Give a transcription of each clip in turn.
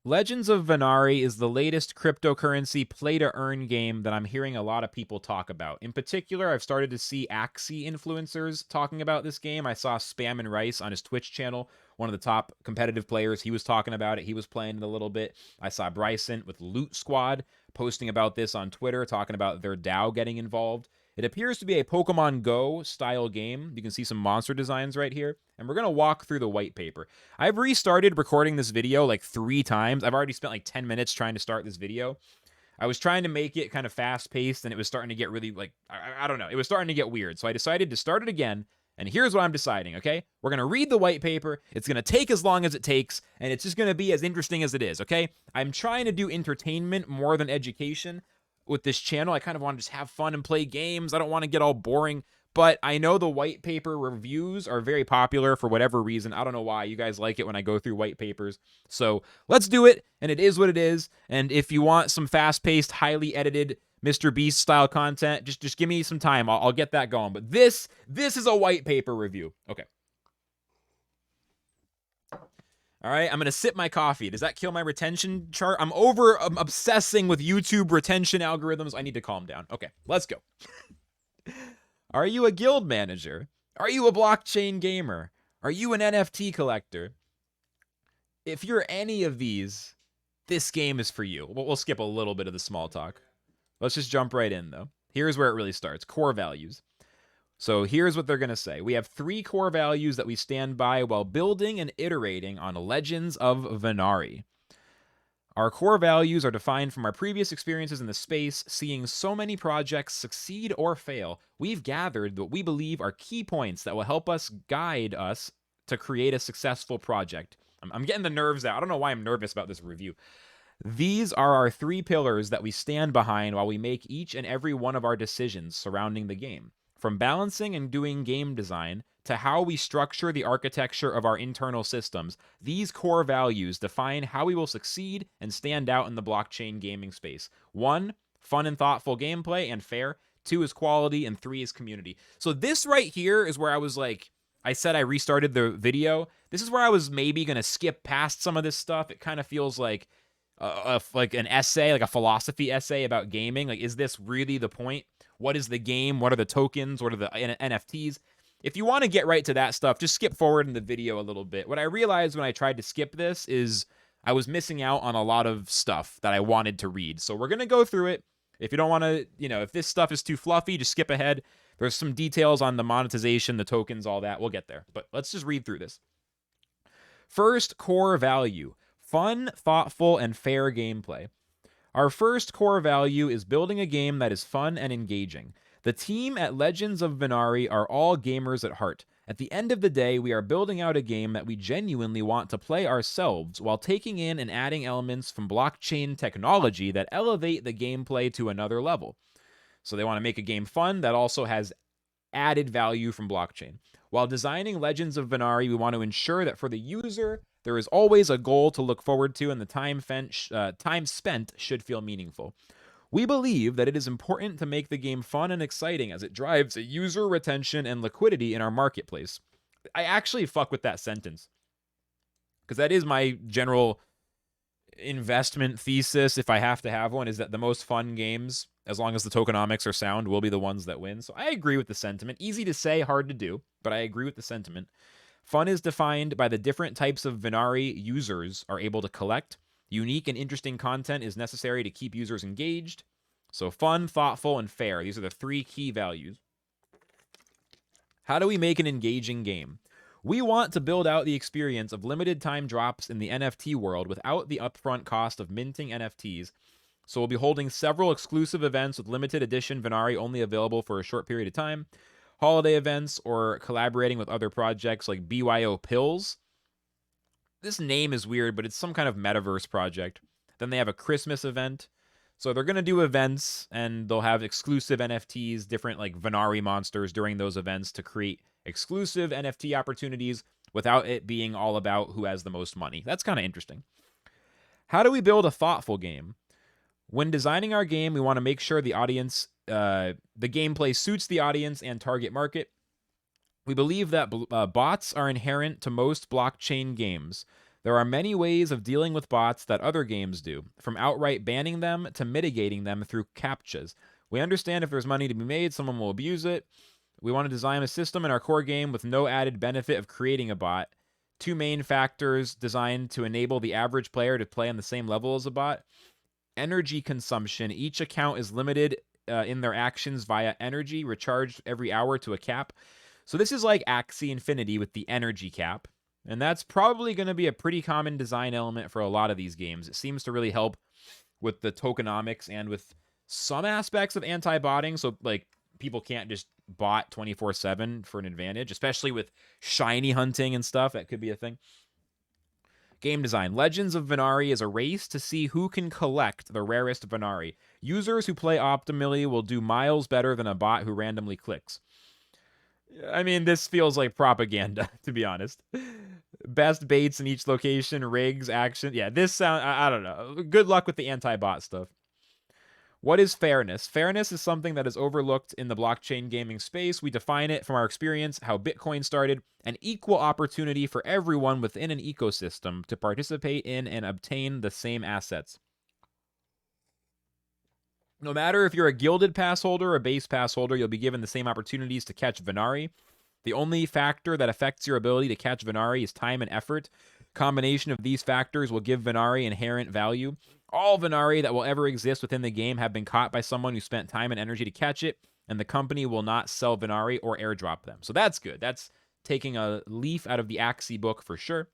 Legends of Venari is the latest cryptocurrency play-to-earn game that I'm hearing a lot of people talk about. In particular, I've started to see Axie influencers talking about this game. I saw Spam and Rice on his Twitch channel, one of the top competitive players. He was talking about it. He was playing it a little bit. I saw Bryson with Loot Squad posting about this on Twitter, talking about their DAO getting involved. It appears to be a Pokemon Go style game. You can see some monster designs right here. And we're going to walk through the white paper. I've restarted recording this video like 3 times. I've already spent like 10 minutes trying to start this video. I was trying to make it kind of fast-paced, and it was starting to get really, like, I don't know. It was starting to get weird. So I decided to start it again, and here's what I'm deciding, okay? We're going to read the white paper. It's going to take as long as it takes, and it's just going to be as interesting as it is, okay? I'm trying to do entertainment more than education with this channel. I kind of want to just have fun and play games. I don't want to get all boring. But I know the white paper reviews are very popular for whatever reason. I don't know why. You guys like it when I go through white papers. So let's do it, and it is what it is. And if you want some fast-paced, highly edited Mr. Beast style content, just give me some time. I'll get that going. But this is a white paper review. Okay. All right, I'm going to sip my coffee. Does that kill my retention chart? I'm obsessing with YouTube retention algorithms. I need to calm down. Okay, let's go. Are you a guild manager? Are you a blockchain gamer? Are you an NFT collector? If you're any of these, this game is for you. We'll skip a little bit of the small talk. Let's just jump right in, though. Here's where it really starts. Core values. So here's what they're going to say. We have 3 core values that we stand by while building and iterating on Legends of Venari. Our core values are defined from our previous experiences in the space, seeing so many projects succeed or fail. We've gathered what we believe are key points that will help us guide us to create a successful project. I'm getting the nerves out. I don't know why I'm nervous about this review. These are our 3 pillars that we stand behind while we make each and every one of our decisions surrounding the game. From balancing and doing game design to how we structure the architecture of our internal systems, these core values define how we will succeed and stand out in the blockchain gaming space. 1, fun and thoughtful gameplay and fair. 2 is quality, and 3 is community. So this right here is where I was like, I said I restarted the video. This is where I was maybe going to skip past some of this stuff. It kind of feels like an essay, like a philosophy essay about gaming. Like, is this really the point? What is the game? What are the tokens? What are the NFTs? If you want to get right to that stuff, just skip forward in the video a little bit. What I realized when I tried to skip this is I was missing out on a lot of stuff that I wanted to read. So we're going to go through it. If you don't want to, if this stuff is too fluffy, just skip ahead. There's some details on the monetization, the tokens, all that. We'll get there. But let's just read through this. First core value: fun, thoughtful, and fair gameplay. Our first core value is building a game that is fun and engaging. The team at Legends of Venari are all gamers at heart. At the end of the day, we are building out a game that we genuinely want to play ourselves while taking in and adding elements from blockchain technology that elevate the gameplay to another level. So they want to make a game fun that also has added value from blockchain. While designing Legends of Venari, we want to ensure that for the user, there is always a goal to look forward to, and the time spent should feel meaningful. We believe that it is important to make the game fun and exciting as it drives a user retention and liquidity in our marketplace. I actually fuck with that sentence, because that is my general investment thesis, if I have to have one, is that the most fun games, as long as the tokenomics are sound, will be the ones that win. So I agree with the sentiment. Easy to say, hard to do, but I agree with the sentiment. Fun is defined by the different types of Venari users are able to collect. Unique and interesting content is necessary to keep users engaged. So fun, thoughtful, and fair. These are the 3 key values. How do we make an engaging game? We want to build out the experience of limited time drops in the NFT world without the upfront cost of minting NFTs. So we'll be holding several exclusive events with limited edition Venari only available for a short period of time. Holiday events, or collaborating with other projects like BYO Pills. This name is weird, but it's some kind of metaverse project. Then they have a Christmas event. So they're going to do events, and they'll have exclusive NFTs, different like Venari monsters during those events to create exclusive NFT opportunities without it being all about who has the most money. That's kind of interesting. How do we build a thoughtful game? When designing our game, we want to make sure the gameplay suits the audience and target market. We believe that bots are inherent to most blockchain games. There are many ways of dealing with bots that other games do, from outright banning them to mitigating them through CAPTCHAs. We understand if there's money to be made, someone will abuse it. We want to design a system in our core game with no added benefit of creating a bot. Two main factors designed to enable the average player to play on the same level as a bot. Energy consumption. Each account is limited in their actions via energy, recharged every hour to a cap. So this is like Axie Infinity with the energy cap. And that's probably going to be a pretty common design element for a lot of these games. It seems to really help with the tokenomics and with some aspects of anti-botting. So, like, people can't just bot 24/7 for an advantage, especially with shiny hunting and stuff. That could be a thing. Game design. Legends of Venari is a race to see who can collect the rarest Venari. Users who play optimally will do miles better than a bot who randomly clicks. I mean, this feels like propaganda, to be honest. Best baits in each location, rigs, action. Yeah, this sound, I don't know. Good luck with the anti-bot stuff. What is fairness? Fairness is something that is overlooked in the blockchain gaming space. We define it from our experience, how Bitcoin started, an equal opportunity for everyone within an ecosystem to participate in and obtain the same assets. No matter if you're a gilded pass holder or a base pass holder, you'll be given the same opportunities to catch Venari. The only factor that affects your ability to catch Venari is time and effort. Combination of these factors will give Venari inherent value. All Venari that will ever exist within the game have been caught by someone who spent time and energy to catch it, and the company will not sell Venari or airdrop them. So that's good. That's taking a leaf out of the Axie book for sure.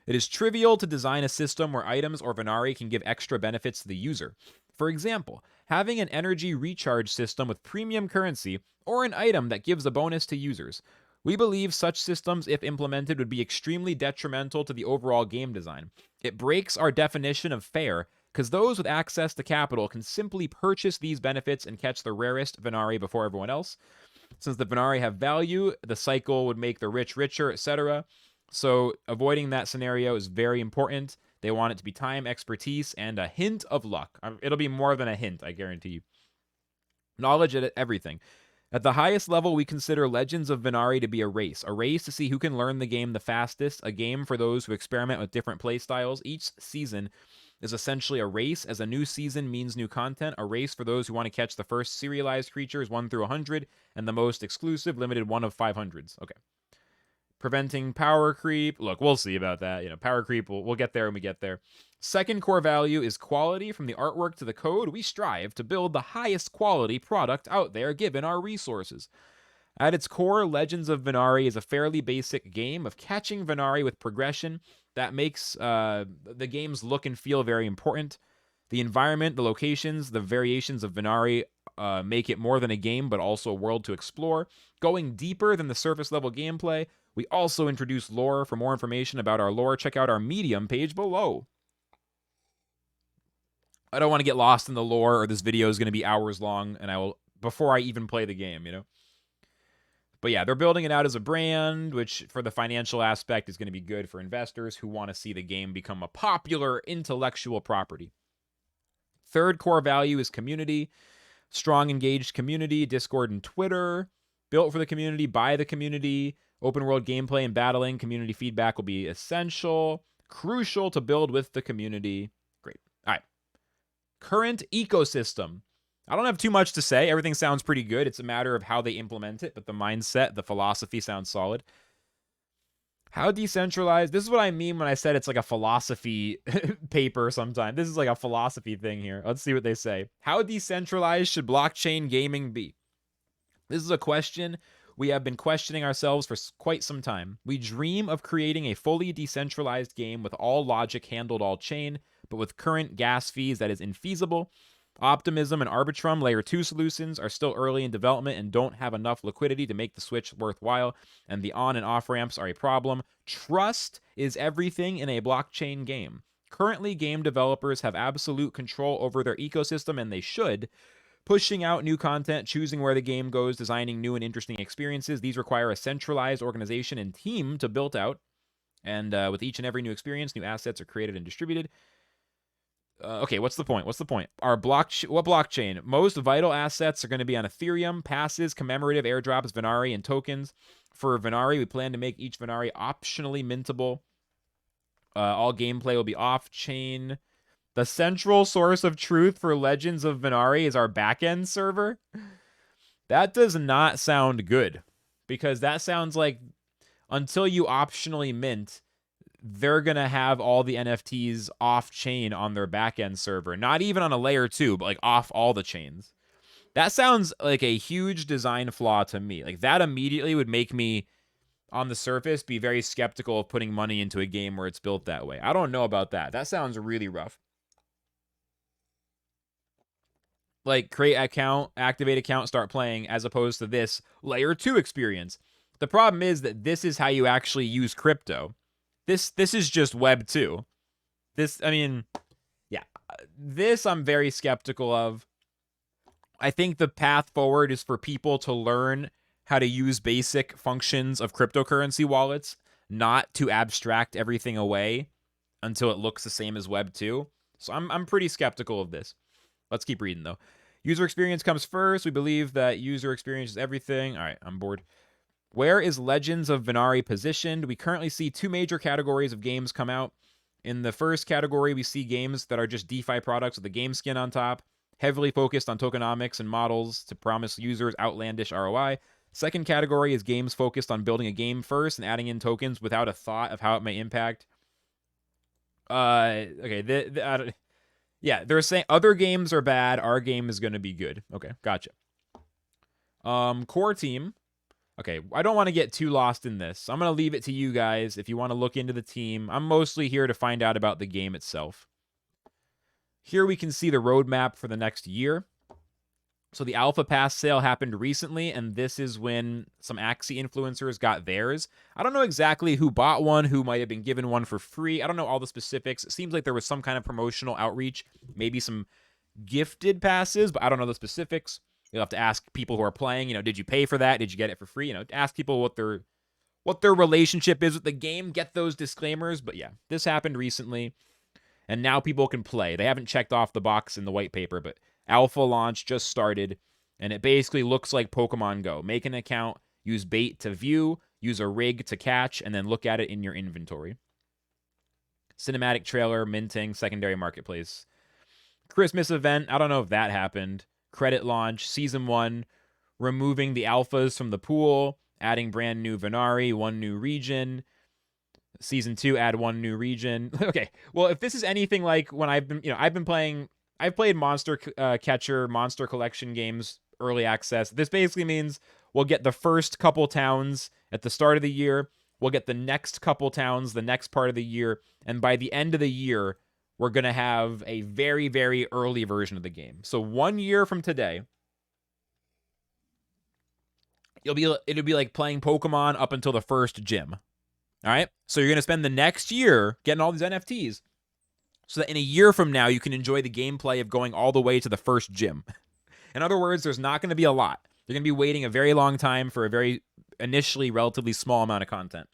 It is trivial to design a system where items or Venari can give extra benefits to the user. For example, having an energy recharge system with premium currency or an item that gives a bonus to users. We believe such systems, if implemented, would be extremely detrimental to the overall game design. It breaks our definition of fair, because those with access to capital can simply purchase these benefits and catch the rarest Venari before everyone else. Since the Venari have value, the cycle would make the rich richer, etc. So avoiding that scenario is very important. They want it to be time, expertise, and a hint of luck. It'll be more than a hint, I guarantee you. Knowledge at everything. At the highest level, we consider Legends of Venari to be a race to see who can learn the game the fastest, a game for those who experiment with different playstyles. Each season is essentially a race, as a new season means new content, a race for those who want to catch the first serialized creatures 1 through 100, and the most exclusive, limited 1 of 500s. Okay. Preventing power creep. Look, we'll see about that. You know, power creep, we'll get there when we get there. Second core value is quality. From the artwork to the code, we strive to build the highest quality product out there given our resources. At its core, Legends of Venari is a fairly basic game of catching Venari with progression that makes the game's look and feel very important. The environment, the locations, the variations of Venari make it more than a game, but also a world to explore. Going deeper than the surface level gameplay, we also introduce lore. For more information about our lore, check out our Medium page below. I don't want to get lost in the lore, or this video is going to be hours long, and I will, before I even play the game, you know? But yeah, they're building it out as a brand, which for the financial aspect is going to be good for investors who want to see the game become a popular intellectual property. Third core value is community. Strong, engaged community, Discord and Twitter. Built for the community, by the community. Open world gameplay and battling. Community feedback will be essential. Crucial to build with the community. Great. All right. Current ecosystem. I don't have too much to say. Everything sounds pretty good. It's a matter of how they implement it, but the mindset, the philosophy sounds solid. How decentralized? This is what I mean when I said it's like a philosophy paper sometime. This is like a philosophy thing here. Let's see what they say. How decentralized should blockchain gaming be? This is a question we have been questioning ourselves for quite some time. We dream of creating a fully decentralized game with all logic handled all-chain, but with current gas fees that is infeasible. Optimism and Arbitrum Layer 2 solutions are still early in development and don't have enough liquidity to make the switch worthwhile, and the on and off ramps are a problem. Trust is everything in a blockchain game. Currently, game developers have absolute control over their ecosystem, and they should. Pushing out new content, choosing where the game goes, designing new and interesting experiences. These require a centralized organization and team to build out. And with each and every new experience, new assets are created and distributed. Okay, what's the point? What blockchain? Most vital assets are going to be on Ethereum, passes, commemorative airdrops, Venari, and tokens. For Venari, we plan to make each Venari optionally mintable. All gameplay will be off-chain. The central source of truth for Legends of Venari is our backend server. That does not sound good, because that sounds like until you optionally mint, they're going to have all the NFTs off-chain on their backend server. Not even on a layer 2, but like off all the chains. That sounds like a huge design flaw to me. Like that immediately would make me, on the surface, be very skeptical of putting money into a game where it's built that way. I don't know about that. That sounds really rough. Like create account, activate account, start playing, as opposed to this layer 2 experience. The problem is that this is how you actually use crypto. This is just web 2. This, I mean, yeah. This I'm very skeptical of. I think the path forward is for people to learn how to use basic functions of cryptocurrency wallets, not to abstract everything away until it looks the same as web 2. So I'm pretty skeptical of this. Let's keep reading, though. User experience comes first. We believe that user experience is everything. All right, I'm bored. Where is Legends of Venari positioned? We currently see 2 major categories of games come out. In the first category, we see games that are just DeFi products with a game skin on top, heavily focused on tokenomics and models to promise users outlandish ROI. Second category is games focused on building a game first and adding in tokens without a thought of how it may impact. Okay, yeah, they're saying other games are bad. Our game is going to be good. Okay, gotcha. Core team. Okay, I don't want to get too lost in this. I'm going to leave it to you guys if you want to look into the team. I'm mostly here to find out about the game itself. Here we can see the roadmap for the next year. So the Alpha Pass sale happened recently, and this is when some Axie influencers got theirs. I don't know exactly who bought one, who might have been given one for free. I don't know all the specifics. It seems like there was some kind of promotional outreach, maybe some gifted passes, but I don't know the specifics. You'll have to ask people who are playing, did you pay for that? Did you get it for free? Ask people what their relationship is with the game, get those disclaimers. But yeah, this happened recently, and now people can play. They haven't checked off the box in the white paper, but alpha launch just started, and it basically looks like Pokemon Go. Make an account, use bait to view, use a rig to catch, and then look at it in your inventory. Cinematic trailer, minting, secondary marketplace. Christmas event, I don't know if that happened. Credit launch, Season 1, removing the alphas from the pool, adding brand new Venari, 1 new region. Season 2, add 1 new region. Okay, well, if this is anything like when I've played Monster Catcher, Monster Collection games, early access. This basically means we'll get the first couple towns at the start of the year. We'll get the next couple towns the next part of the year. And by the end of the year, we're going to have a very, very early version of the game. So 1 year from today, it'll be like playing Pokemon up until the first gym. All right? So you're going to spend the next year getting all these NFTs, so that in a year from now, you can enjoy the gameplay of going all the way to the first gym. In other words, there's not going to be a lot. You're going to be waiting a very long time for a very initially relatively small amount of content.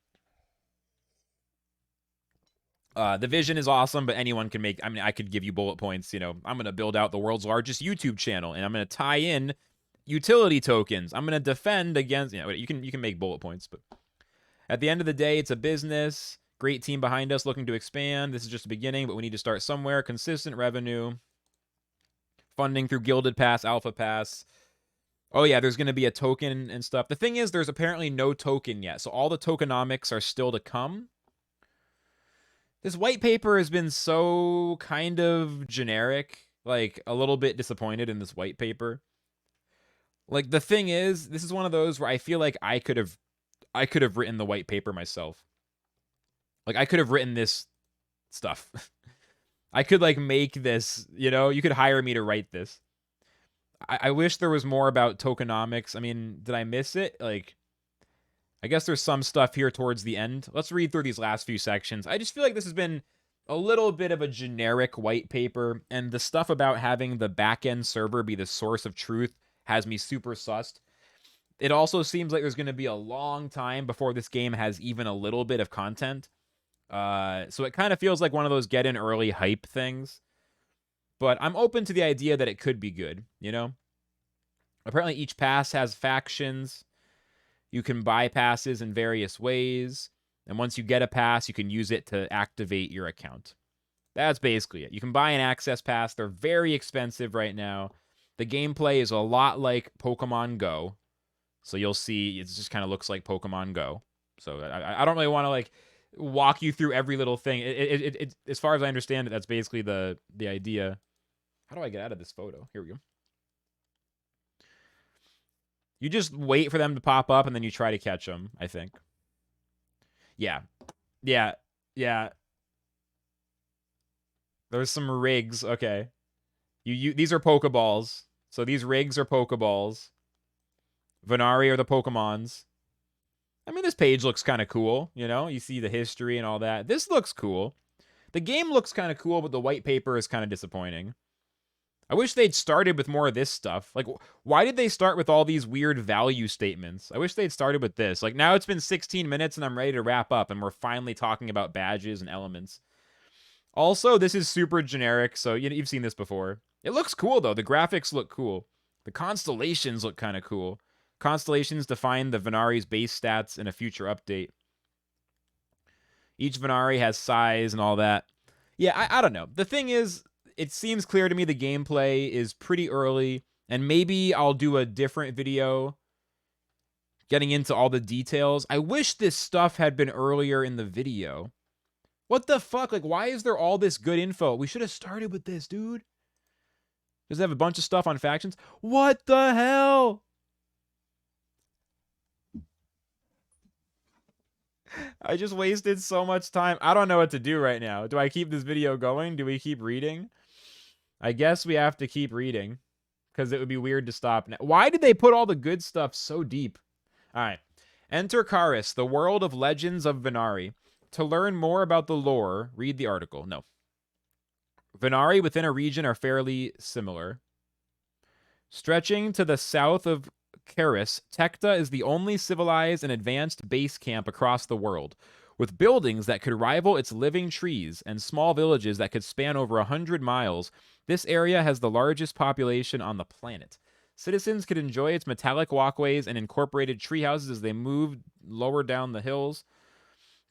The vision is awesome, but anyone can make... I could give you bullet points. I'm going to build out the world's largest YouTube channel, and I'm going to tie in utility tokens. I'm going to defend against... you can make bullet points, but at the end of the day, it's a business. Great team behind us looking to expand. This is just the beginning, but we need to start somewhere. Consistent revenue. Funding through Gilded Pass, Alpha Pass. Oh, yeah, there's going to be a token and stuff. The thing is, there's apparently no token yet, so all the tokenomics are still to come. This white paper has been so kind of generic. Like, a little bit disappointed in this white paper. Like, the thing is, this is one of those where I feel like I could have written the white paper myself. Like, I could have written this stuff. I could, make this, you could hire me to write this. I wish there was more about tokenomics. I mean, did I miss it? I guess there's some stuff here towards the end. Let's read through these last few sections. I just feel like this has been a little bit of a generic white paper, and the stuff about having the backend server be the source of truth has me super sussed. It also seems like there's going to be a long time before this game has even a little bit of content. So it kind of feels like one of those get in early hype things. But I'm open to the idea that it could be good, Apparently each pass has factions. You can buy passes in various ways. And once you get a pass, you can use it to activate your account. That's basically it. You can buy an access pass. They're very expensive right now. The gameplay is a lot like Pokemon Go. So you'll see it just kind of looks like Pokemon Go. So I don't really want to like walk you through every little thing. It as far as I understand it, that's basically the idea. How do I get out of this photo? Here we go. You just wait for them to pop up and then you try to catch them, I think. Yeah. Yeah. Yeah. There's some rigs. Okay. These are Pokeballs. So these rigs are Pokeballs. Venari are the Pokemons. I mean, this page looks kind of cool, you know? You see the history and all that. This looks cool. The game looks kind of cool, but the white paper is kind of disappointing. I wish they'd started with more of this stuff. Like, why did they start with all these weird value statements? I wish they'd started with this. Like, now it's been 16 minutes and I'm ready to wrap up, and we're finally talking about badges and elements. Also, this is super generic, so you've seen this before. It looks cool, though. The graphics look cool. The constellations look kind of cool. Constellations define the Venari's base stats in a future update. Each Venari has size and all that. Yeah, I don't know. The thing is, it seems clear to me the gameplay is pretty early, and maybe I'll do a different video getting into all the details. I wish this stuff had been earlier in the video. What the fuck? Like, why is there all this good info? We should have started with this, dude. Does it have a bunch of stuff on factions? What the hell? I just wasted so much time. I don't know what to do right now. Do I keep this video going? Do we keep reading? I guess we have to keep reading, because it would be weird to stop now. Why did they put all the good stuff so deep? All right. Enter Karis, the world of Legends of Venari. To learn more about the lore, read the article. No. Venari within a region are fairly similar. Stretching to the south of Karis, Tecta is the only civilized and advanced base camp across the world, with buildings that could rival its living trees and small villages that could span over 100 miles. This area has the largest population on the planet. Citizens could enjoy its metallic walkways and incorporated treehouses as they move lower down the hills.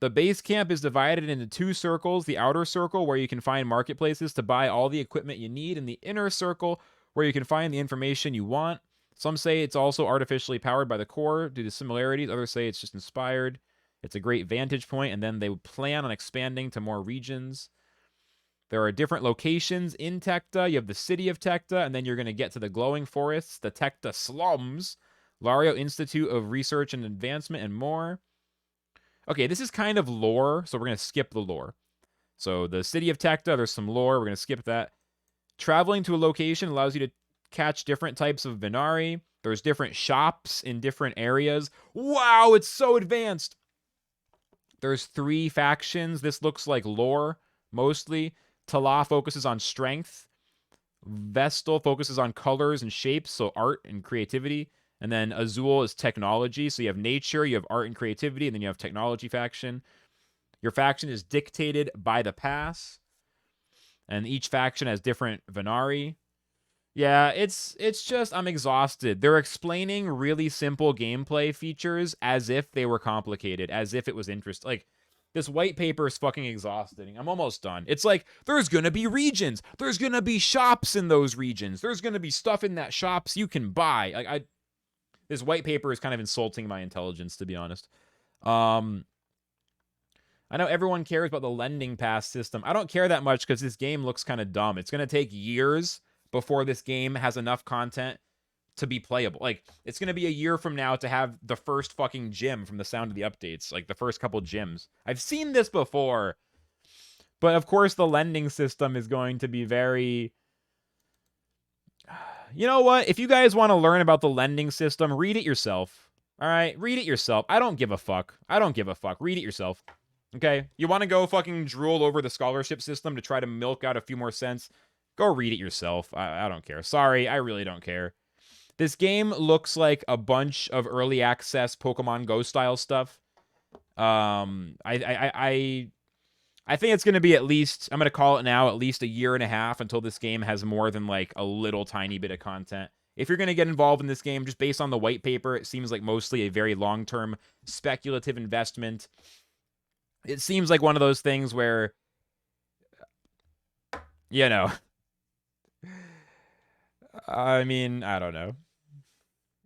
The base camp is divided into two circles. The outer circle, where you can find marketplaces to buy all the equipment you need, and the inner circle, where you can find the information you want. Some say it's also artificially powered by the core due to similarities. Others say it's just inspired. It's a great vantage point, and then they plan on expanding to more regions. There are different locations in Tecta. You have the city of Tecta, and then you're going to get to the glowing forests, the Tecta slums, Lario Institute of Research and Advancement, and more. Okay, this is kind of lore, so we're going to skip the lore. So the city of Tecta, there's some lore. We're going to skip that. Traveling to a location allows you to catch different types of Venari. There's different shops in different areas. Wow, it's so advanced. There's 3 factions. This looks like lore, mostly. Tala focuses on strength. Vestal focuses on colors and shapes, so art and creativity. And then Azul is technology. So you have nature, you have art and creativity, and then you have technology faction. Your faction is dictated by the pass. And each faction has different Venari. Yeah, it's just, I'm exhausted. They're explaining really simple gameplay features as if they were complicated, as if it was interesting. Like, this white paper is fucking exhausting. I'm almost done. It's like, there's gonna be regions. There's gonna be shops in those regions. There's gonna be stuff in that shops you can buy. Like, this white paper is kind of insulting my intelligence, to be honest. I know everyone cares about the lending pass system. I don't care that much because this game looks kind of dumb. It's gonna take years before this game has enough content to be playable. Like, it's going to be a year from now to have the first fucking gym from the sound of the updates. Like, the first couple gyms. I've seen this before. But, of course, the lending system is going to be very... You know what? If you guys want to learn about the lending system, read it yourself. Alright? Read it yourself. I don't give a fuck. I don't give a fuck. Read it yourself. Okay? You want to go fucking drool over the scholarship system to try to milk out a few more cents? Go read it yourself. I don't care. Sorry, I really don't care. This game looks like a bunch of early access Pokemon Go style stuff. I think it's going to be at least, I'm going to call it now, at least a year and a half until this game has more than like a little tiny bit of content. If you're going to get involved in this game, just based on the white paper, it seems like mostly a very long-term speculative investment. It seems like one of those things where, you know, I mean, I don't know.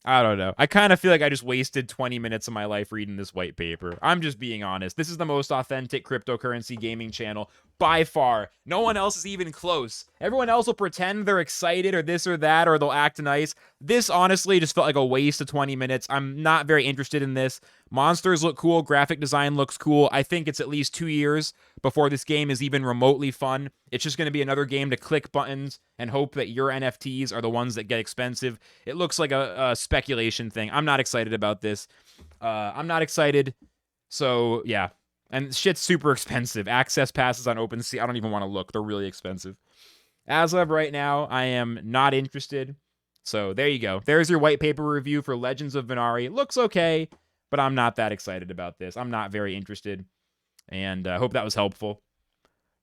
I don't know. I kind of feel like I just wasted 20 minutes of my life reading this white paper. I'm just being honest. This is the most authentic cryptocurrency gaming channel by far. No one else is even close. Everyone else will pretend they're excited or this or that, or they'll act nice. This honestly just felt like a waste of 20 minutes. I'm not very interested in this. Monsters look cool. Graphic design looks cool. I think it's at least 2 years before this game is even remotely fun. It's just going to be another game to click buttons and hope that your NFTs are the ones that get expensive. It looks like a speculation thing. I'm not excited about this. I'm not excited. So, yeah. And shit's super expensive. Access passes on OpenSea, I don't even want to look. They're really expensive. As of right now, I am not interested. So, there you go. There's your white paper review for Legends of Venari. It looks okay, but I'm not that excited about this. I'm not very interested. And I hope that was helpful.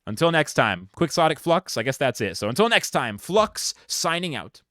Until next time, Quixotic Flux, I guess that's it. So until next time, Flux signing out.